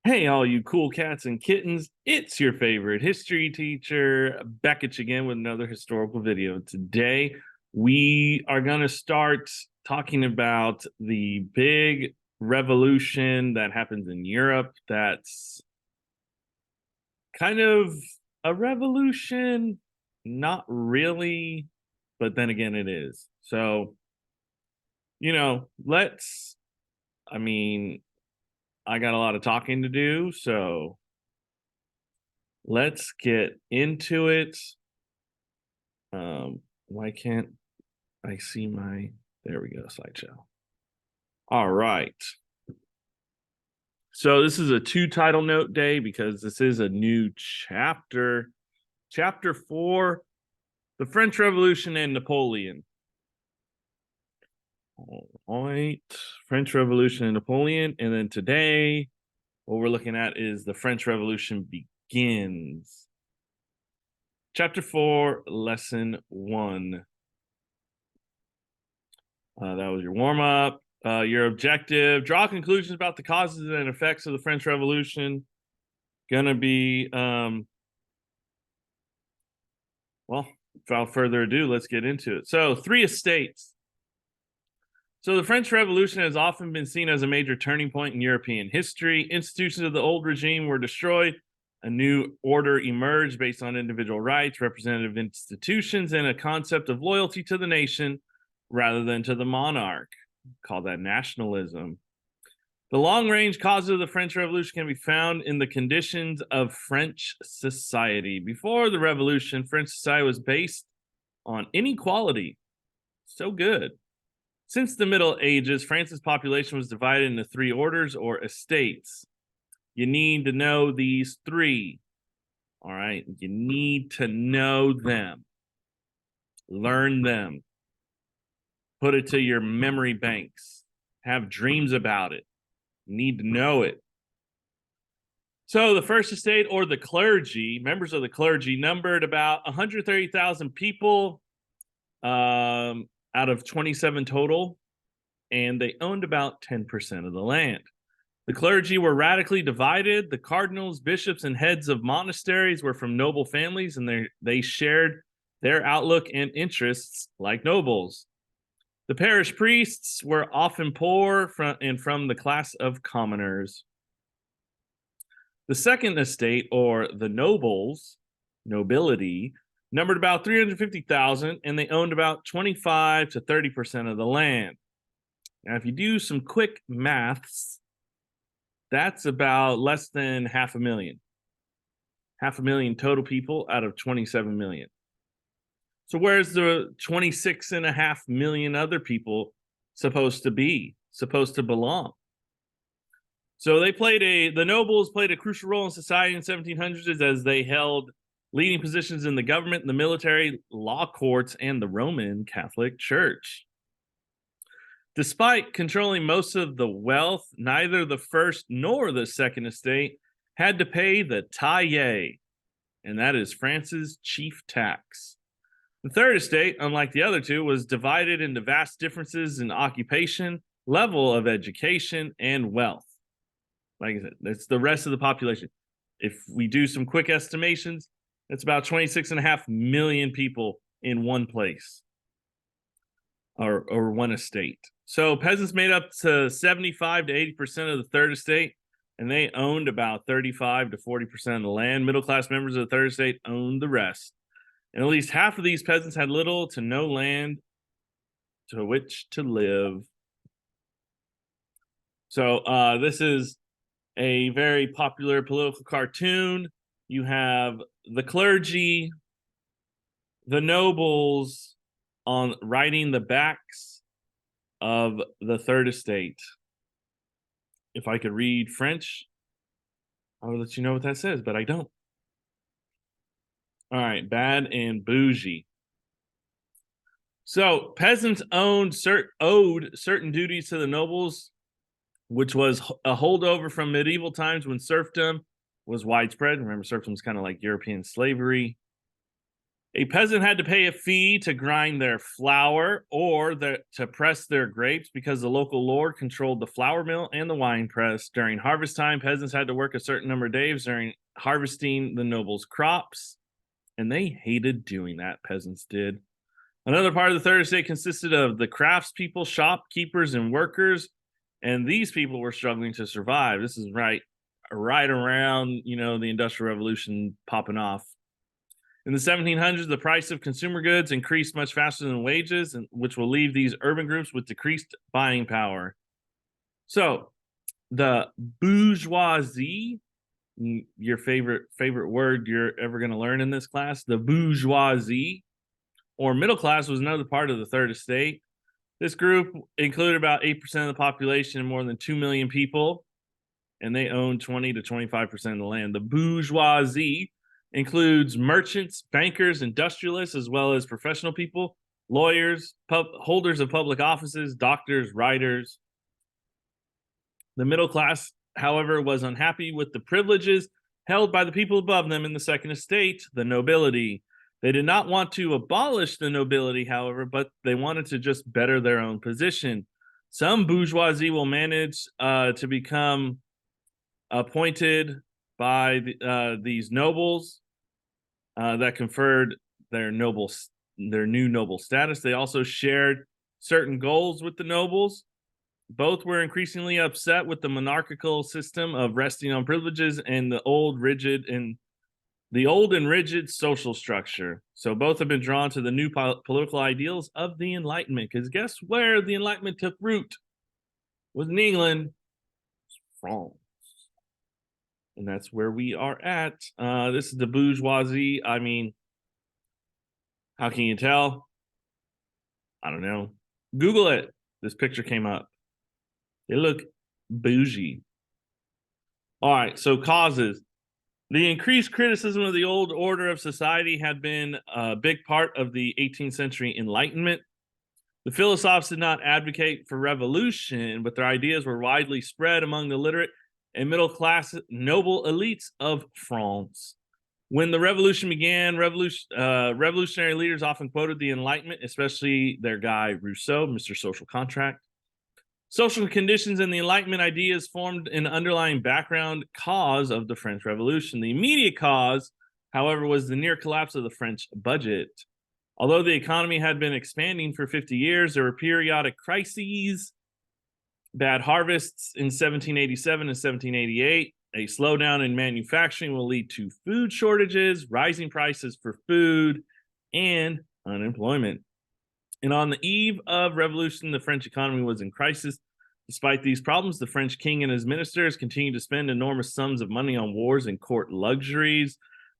Hey, all you cool cats and kittens, it's your favorite history teacher, back at you again with another historical video. Today, we are going to start talking about the big revolution that happens in Europe that's kind of a revolution, not really, but then again, it is. So, let's, I mean, I got a lot of talking to do, so let's get into it. Why can't I see there we go, slideshow. All right. So this is a two title note day because this is a new chapter. Chapter 4, the French Revolution and Napoleon. All right, French Revolution and Napoleon. And then today, what we're looking at is the French Revolution begins. Chapter 4, Lesson 1. That was your warm-up. Your objective, draw conclusions about the causes and effects of the French Revolution. Gonna be, well, without further ado, let's get into it. So, 3 estates. So the French Revolution has often been seen as a major turning point in European history. Institutions of the old regime were destroyed. A new order emerged based on individual rights, representative institutions, and a concept of loyalty to the nation rather than to the monarch. Call that nationalism. The long-range causes of the French Revolution can be found in the conditions of French society. Before the Revolution, French society was based on inequality. So good. Since the Middle Ages, France's population was divided into 3 orders or estates. You need to know these 3. All right, you need to know them. Learn them. Put it to your memory banks. Have dreams about it. You need to know it. So the first estate, or the clergy, members of the clergy, numbered about 130,000 people out of 27 total, and they owned about 10% of the land. The clergy were radically divided. The cardinals, bishops, and heads of monasteries were from noble families, and they shared their outlook and interests like nobles. The parish priests were often poor and from the class of commoners. The second estate, or the nobility, numbered about 350,000, and they owned about 25 to 30% of the land. Now, if you do some quick maths, that's about less than 500,000. 500,000 total people out of 27 million. So where's the 26.5 million other people supposed to belong? So the nobles played a crucial role in society in the 1700s as they held leading positions in the government, the military, law courts, and the Roman Catholic Church. Despite controlling most of the wealth, neither the first nor the second estate had to pay the taille, and that is France's chief tax. The third estate, unlike the other two, was divided into vast differences in occupation, level of education, and wealth. Like I said, that's the rest of the population. If we do some quick estimations, that's about 26.5 million people in one place or one estate. So peasants made up to 75 to 80% of the third estate, and they owned about 35 to 40% of the land. Middle-class members of the third estate owned the rest. And at least half of these peasants had little to no land to which to live. So this is a very popular political cartoon. You have the clergy, the nobles on riding the backs of the third estate. If I could read French, I would let you know what that says, but I don't. All right, bad and bougie. So peasants owed certain duties to the nobles, which was a holdover from medieval times when serfdom was widespread. Remember, serfdom was kind of like European slavery. A peasant had to pay a fee to grind their flour or to press their grapes because the local lord controlled the flour mill and the wine press. During harvest time, peasants had to work a certain number of days during harvesting the nobles' crops, and they hated doing that, peasants did. Another part of the third estate consisted of the craftspeople, shopkeepers, and workers, and these people were struggling to survive. This is right around, the Industrial Revolution popping off. In the 1700s, the price of consumer goods increased much faster than wages, which will leave these urban groups with decreased buying power. So, the bourgeoisie, your favorite word you're ever going to learn in this class, the bourgeoisie, or middle class, was another part of the third estate. This group included about 8% of the population and more than 2 million people, and they owned 20 to 25% of the land. The bourgeoisie includes merchants, bankers, industrialists, as well as professional people, lawyers, holders of public offices, doctors, writers. The middle class, however, was unhappy with the privileges held by the people above them in the second estate, the nobility. They did not want to abolish the nobility, however, but they wanted to just better their own position. Some bourgeoisie will manage to become appointed by these nobles that conferred their new noble status. They also shared certain goals with the nobles. Both were increasingly upset with the monarchical system of resting on privileges and the old and rigid social structure. So both have been drawn to the new political ideals of the Enlightenment. Because guess where the Enlightenment took root? It was in England, France. And that's where we are at. This is the bourgeoisie. I mean, how can you tell? I don't know. Google it. This picture came up. They look bougie. All right, so causes. The increased criticism of the old order of society had been a big part of the 18th century Enlightenment. The philosophers did not advocate for revolution, but their ideas were widely spread among the literate and middle-class noble elites of France. When the revolution began, revolutionary leaders often quoted the Enlightenment, especially their guy Rousseau, Mr. Social Contract. Social conditions and the Enlightenment ideas formed an underlying background cause of the French Revolution. The immediate cause, however, was the near collapse of the French budget. Although the economy had been expanding for 50 years, there were periodic crises, bad harvests in 1787 and 1788. A slowdown in manufacturing will lead to food shortages, rising prices for food, and unemployment. And on the eve of revolution, the French economy was in crisis. Despite these problems, the French king and his ministers continued to spend enormous sums of money on wars and court luxuries.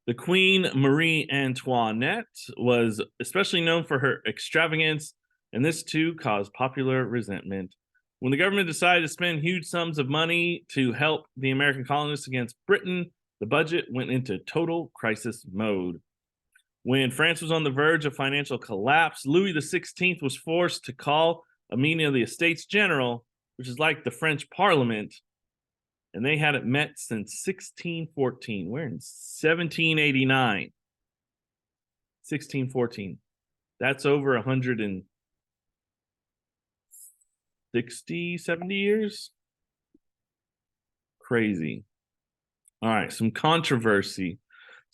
The Queen Marie Antoinette was especially known for her extravagance, and this too caused popular resentment. When the government decided to spend huge sums of money to help the American colonists against Britain, the budget went into total crisis mode. When France was on the verge of financial collapse, Louis XVI was forced to call a meeting of the Estates General, which is like the French Parliament, and they hadn't met since 1614. We're in 1789. 1614. That's over 160, 70 years. Crazy. All right, some controversy.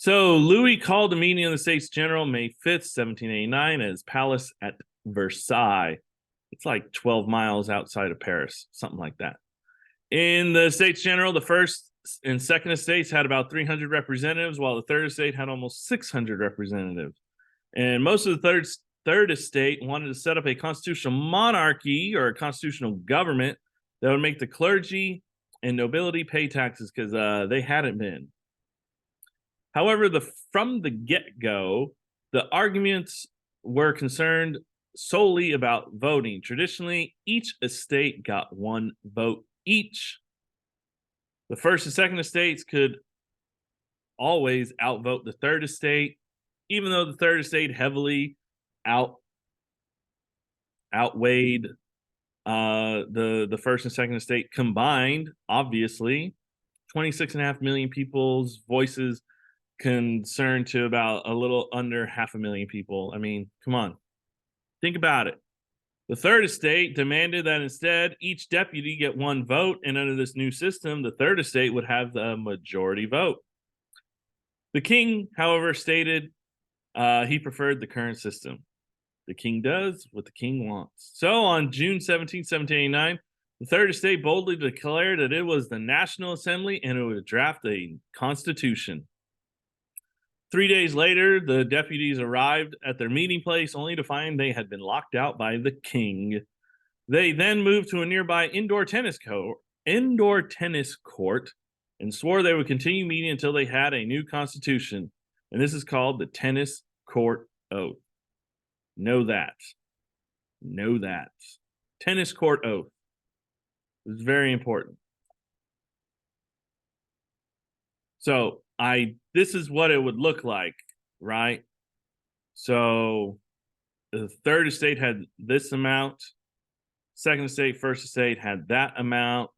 So Louis called a meeting of the States General May 5th, 1789 at his palace at Versailles. It's like 12 miles outside of Paris, something like that. In the States General, the first and second estates had about 300 representatives, while the third estate had almost 600 representatives. And most of the third estate wanted to set up a constitutional monarchy or a constitutional government that would make the clergy and nobility pay taxes because they hadn't been. However, from the get-go, the arguments were concerned solely about voting. Traditionally, each estate got one vote each. The first and second estates could always outvote the third estate, even though the third estate heavily outweighed the first and second estate combined. Obviously, 26.5 million people's voices concerned to about a little under 500,000 people. I mean, come on, think about it. The third estate demanded that instead each deputy get one vote, and under this new system, the third estate would have the majority vote. The king, however, stated he preferred the current system. The king does what the king wants. So on June 17, 1789, the third estate boldly declared that it was the National Assembly and it would draft a constitution. 3 days later, the deputies arrived at their meeting place only to find they had been locked out by the king. They then moved to a nearby indoor tennis court and swore they would continue meeting until they had a new constitution. And this is called the Tennis Court Oath. Know that. Know that. Tennis Court Oath. It's very important. So this is what it would look like, right? So the third estate had this amount. Second estate, first estate had that amount.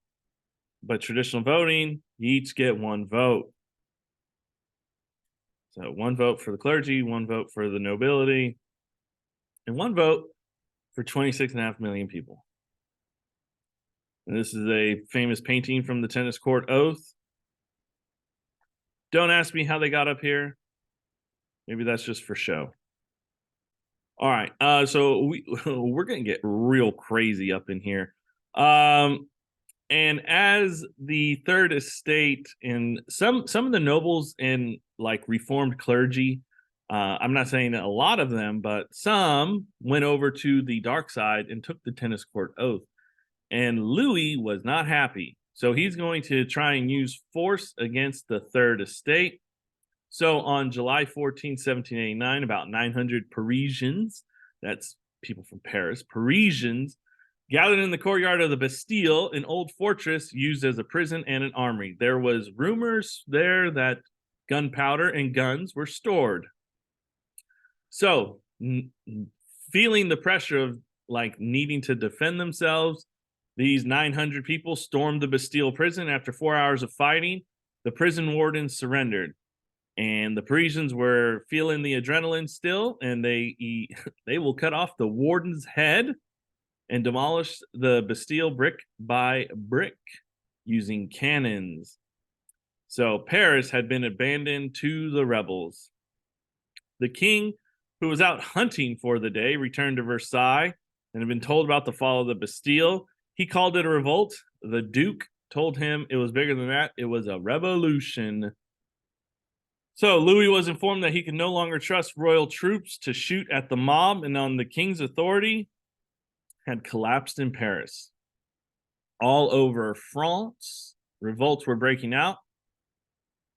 But traditional voting, you each get one vote. So one vote for the clergy, one vote for the nobility, and one vote for 26.5 million people. And this is a famous painting from the Tennis Court Oath. Don't ask me how they got up here. Maybe that's just for show. All right, so we're gonna get real crazy up in here. And as the third estate and some of the nobles and like reformed clergy, I'm not saying a lot of them, but some went over to the dark side and took the Tennis Court Oath. And Louis was not happy. So he's going to try and use force against the third estate. So on July 14, 1789, about 900 Parisians, that's people from Paris, Parisians, gathered in the courtyard of the Bastille, an old fortress used as a prison and an armory. There was rumors there that gunpowder and guns were stored. So, feeling the pressure of like needing to defend themselves, these 900 people stormed the Bastille prison. After 4 hours of fighting, the prison wardens surrendered. And the Parisians were feeling the adrenaline still, and they will cut off the warden's head and demolish the Bastille brick by brick using cannons. So Paris had been abandoned to the rebels. The king, who was out hunting for the day, returned to Versailles and had been told about the fall of the Bastille. He called it a revolt. The Duke told him it was bigger than that. It was a revolution. So Louis was informed that he could no longer trust royal troops to shoot at the mob, and on the king's authority had collapsed in Paris. All over France, revolts were breaking out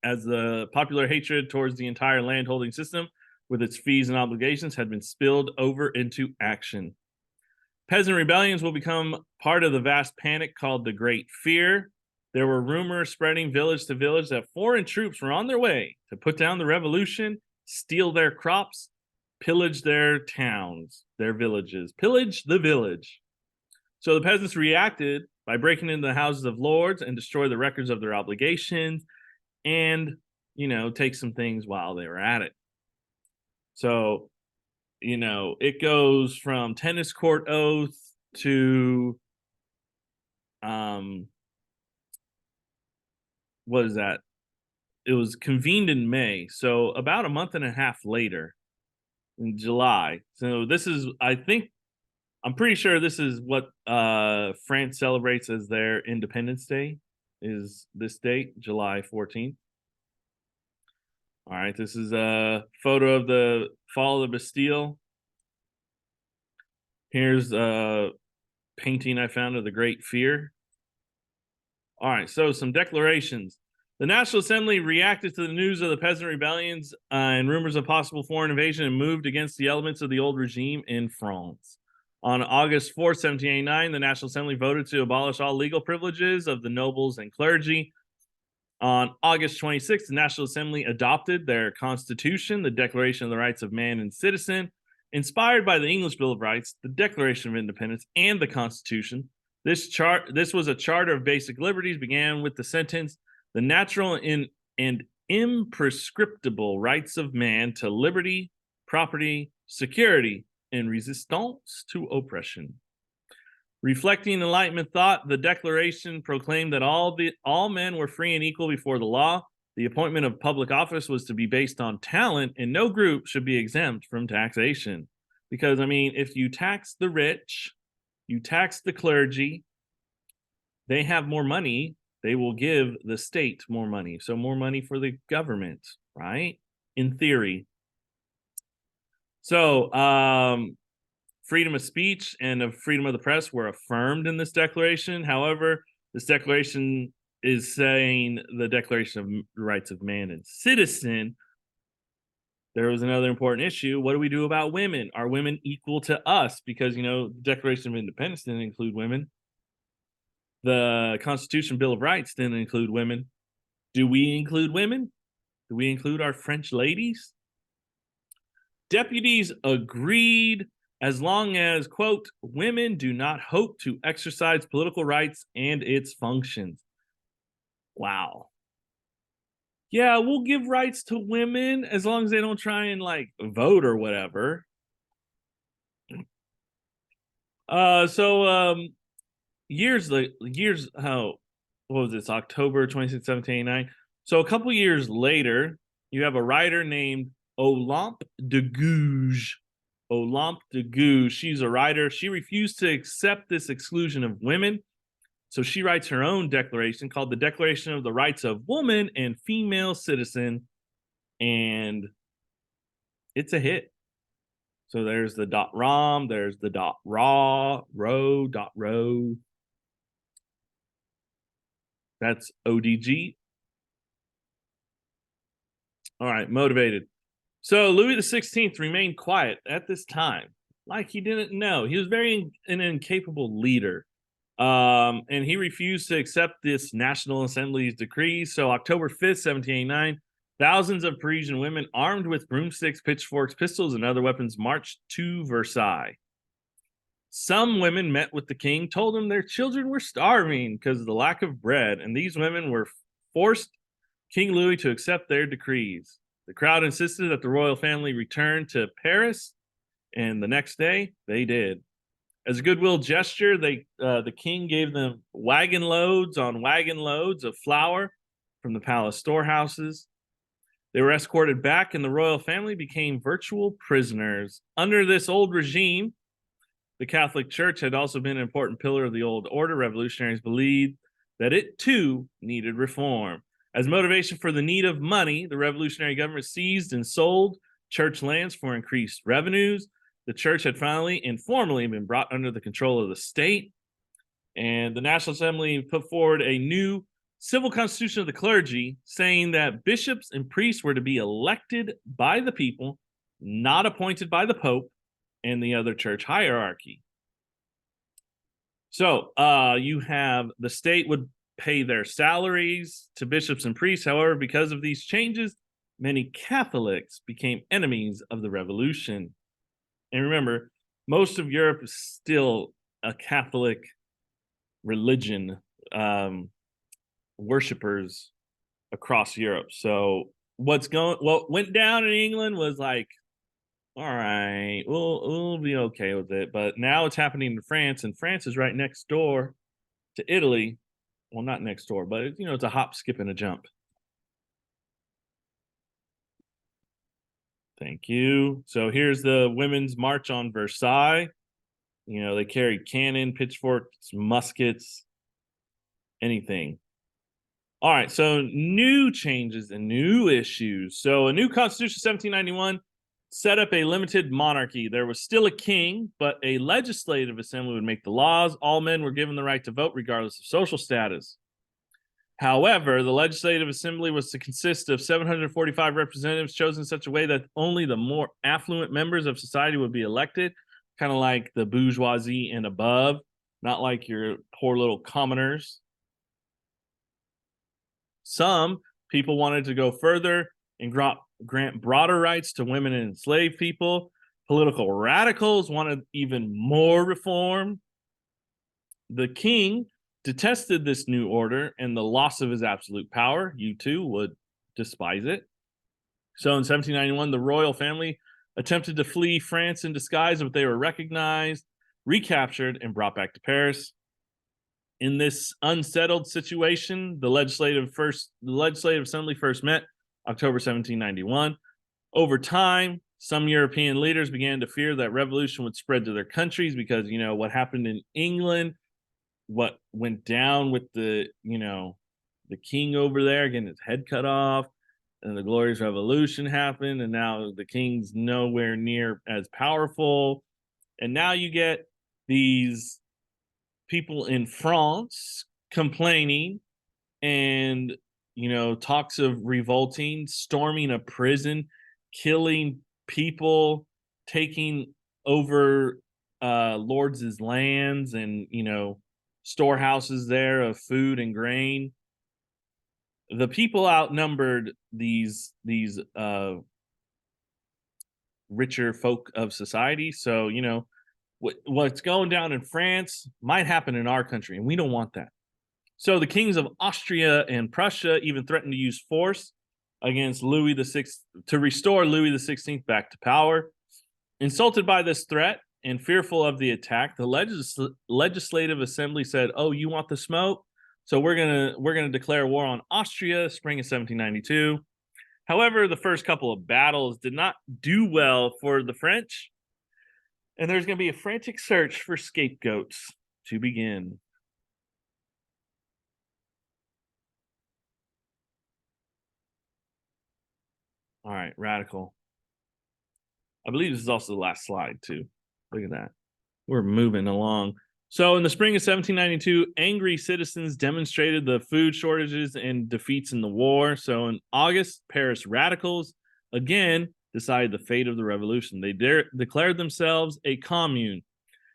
as the popular hatred towards the entire landholding system with its fees and obligations had been spilled over into action. Peasant rebellions will become part of the vast panic called the Great Fear. There were rumors spreading village to village that foreign troops were on their way to put down the revolution, steal their crops, pillage their towns, their villages, pillage the village. So the peasants reacted by breaking into the houses of lords and destroy the records of their obligations and, take some things while they were at it. So, it goes from Tennis Court Oath to, what is that? It was convened in May. So about a month and a half later, in July. So this is, I'm pretty sure this is what France celebrates as their Independence Day, is this date, July 14th. All right, this is a photo of the fall of the Bastille. Here's a painting I found of the Great Fear. All right, so some declarations. The National Assembly reacted to the news of the peasant rebellions and rumors of possible foreign invasion and moved against the elements of the old regime in France. On August 4, 1789, the National Assembly voted to abolish all legal privileges of the nobles and clergy. On August 26th, the National Assembly adopted their Constitution, the Declaration of the Rights of Man and Citizen. Inspired by the English Bill of Rights, the Declaration of Independence, and the Constitution, this was a charter of basic liberties, began with the sentence, "The natural and imprescriptible rights of man to liberty, property, security, and resistance to oppression. Reflecting Enlightenment thought, the Declaration proclaimed that all men were free and equal before the law. The appointment of public office was to be based on talent, and no group should be exempt from taxation. Because, I mean, if you tax the rich, you tax the clergy, they have more money, they will give the state more money. So more money for the government, right? In theory. So, freedom of speech and of freedom of the press were affirmed in this declaration. However, this declaration is saying the Declaration of Rights of Man and Citizen. There was another important issue. What do we do about women? Are women equal to us? Because, you know, the Declaration of Independence didn't include women. The Constitution Bill of Rights didn't include women. Do we include women? Do we include our French ladies? Deputies agreed as long as, quote, women do not hope to exercise political rights and its functions. Wow. Yeah, we'll give rights to women as long as they don't try and like vote or whatever. Years what was this, October 26, 1789? So a couple years later, you have a writer named Olympe de Gouges. Olympe de Gouges, she's a writer. She refused to accept this exclusion of women. So she writes her own declaration called the Declaration of the Rights of Woman and Female Citizen. And it's a hit. So there's the .rom, there's the .ro. That's ODG. All right, motivated. So Louis XVI remained quiet at this time, like he didn't know. He was an incapable leader. And he refused to accept this National Assembly's decree. So October 5th, 1789, thousands of Parisian women armed with broomsticks, pitchforks, pistols, and other weapons marched to Versailles. Some women met with the king, told him their children were starving because of the lack of bread, and these women were forced King Louis to accept their decrees. The crowd insisted that the royal family return to Paris, and the next day they did. As a goodwill gesture, the king gave them wagon loads of flour from the palace storehouses. They were escorted back, and the royal family became virtual prisoners. Under this old regime, the Catholic Church had also been an important pillar of the old order. Revolutionaries believed that it too needed reform. As motivation for the need of money, the revolutionary government seized and sold church lands for increased revenues. The church had finally and formally been brought under the control of the state, and the National Assembly put forward a new civil constitution of the clergy, saying that bishops and priests were to be elected by the people, not appointed by the Pope and the other church hierarchy. So you have the state would pay their salaries to bishops and priests. However, because of these changes, many Catholics became enemies of the revolution. And remember, most of Europe is still a Catholic religion, worshipers across Europe. So what went down in England was like, all right, we'll be okay with it. But now it's happening in France, and France is right next door to Italy. Well, not next door, but it's a hop, skip, and a jump. Thank you. So here's the women's march on Versailles. They carried cannon, pitchforks, muskets, anything. All right, so new changes and new issues. So a new constitution, 1791, set up a limited monarchy. There was still a king, but a legislative assembly would make the laws. All men were given the right to vote regardless of social status. However, the legislative assembly was to consist of 745 representatives chosen in such a way that only the more affluent members of society would be elected, kind of like the bourgeoisie and above, not like your poor little commoners. Some people wanted to go further and grant broader rights to women and enslaved people. Political radicals wanted even more reform. The king detested this new order and the loss of his absolute power. You too would despise it. So in 1791, the royal family attempted to flee France in disguise, but they were recognized, recaptured, and brought back to Paris. In this unsettled situation, the Legislative Assembly first met October 1791. Over time, some European leaders began to fear that revolution would spread to their countries because, what happened in England, what went down with the king over there getting his head cut off, and the Glorious Revolution happened, and now the king's nowhere near as powerful. And now you get these people in France complaining and, talks of revolting, storming a prison, killing people, taking over lords' lands and, storehouses there of food and grain. The people outnumbered these richer folk of society. So, what's going down in France might happen in our country, and we don't want that. So the kings of Austria and Prussia even threatened to use force against Louis VI to restore Louis XVI back to power. Insulted by this threat and fearful of the attack, the Legislative Assembly said, "Oh, you want the smoke? So we're gonna declare war on Austria, spring of 1792." However, the first couple of battles did not do well for the French, and there's going to be a frantic search for scapegoats to begin. All right, radical. I believe this is also the last slide, too. Look at that. We're moving along. So in the spring of 1792, angry citizens demonstrated the food shortages and defeats in the war. So in August, Paris radicals again decided the fate of the revolution. They declared themselves a commune,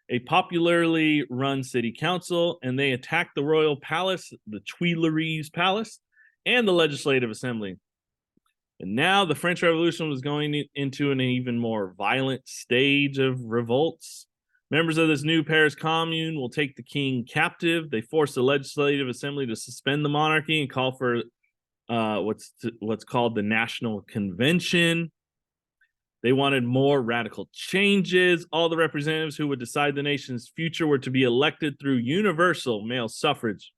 a popularly run city council, and they attacked the royal palace, the Tuileries Palace, and the Legislative Assembly. And now the French Revolution was going into an even more violent stage of revolts. Members of this new Paris Commune will take the king captive. They force the Legislative Assembly to suspend the monarchy and call for what's called the National Convention. They wanted more radical changes. All the representatives who would decide the nation's future were to be elected through universal male suffrage.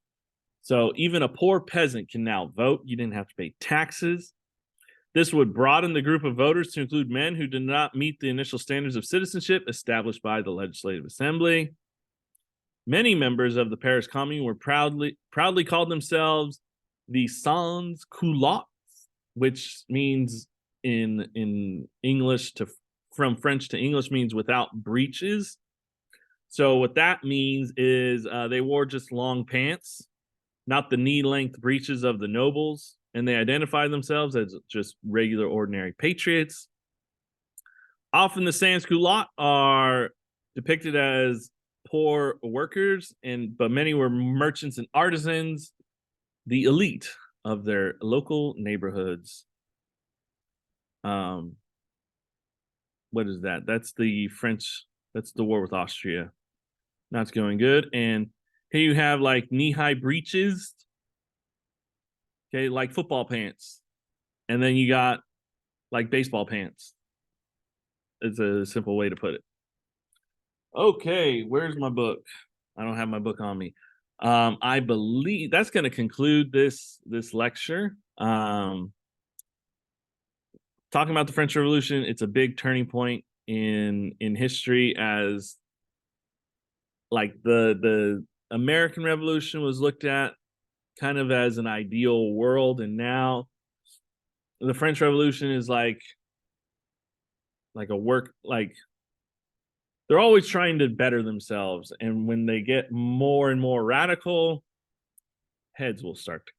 So even a poor peasant can now vote. You didn't have to pay taxes. This would broaden the group of voters to include men who did not meet the initial standards of citizenship established by the Legislative Assembly. Many members of the Paris Commune were proudly called themselves the sans-culottes, which means in English from French to English means without breeches. So what that means is they wore just long pants, not the knee-length breeches of the nobles. And they identify themselves as just regular, ordinary patriots. Often the sans-culottes are depicted as poor workers, but many were merchants and artisans, the elite of their local neighborhoods. What is that? That's the French, that's the war with Austria. Not going good. And here you have like knee-high breeches, okay, like football pants. And then you got like baseball pants. It's a simple way to put it. Okay, where's my book? I don't have my book on me. I believe that's going to conclude this lecture. Talking about the French Revolution, it's a big turning point in history, as like the American Revolution was looked at kind of as an ideal world, and now the French Revolution is like a work, like they're always trying to better themselves, and when they get more and more radical, heads will start to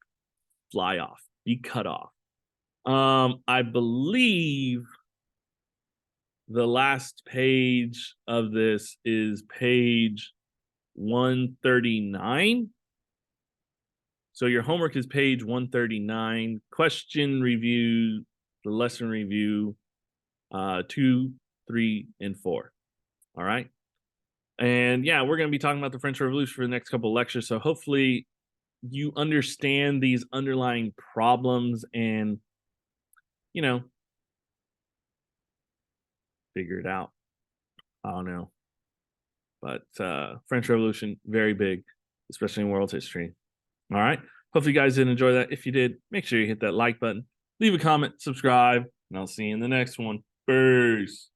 fly off, be cut off. I believe the last page of this is page 139. So your homework is page 139, question review, the lesson review, 2, 3, and 4. All right. And yeah, we're going to be talking about the French Revolution for the next couple of lectures. So hopefully you understand these underlying problems and you know, figure it out. I don't know. But French Revolution, very big, especially in world history. All right. Hopefully you guys did enjoy that. If you did, make sure you hit that like button, leave a comment, subscribe, and I'll see you in the next one. Peace.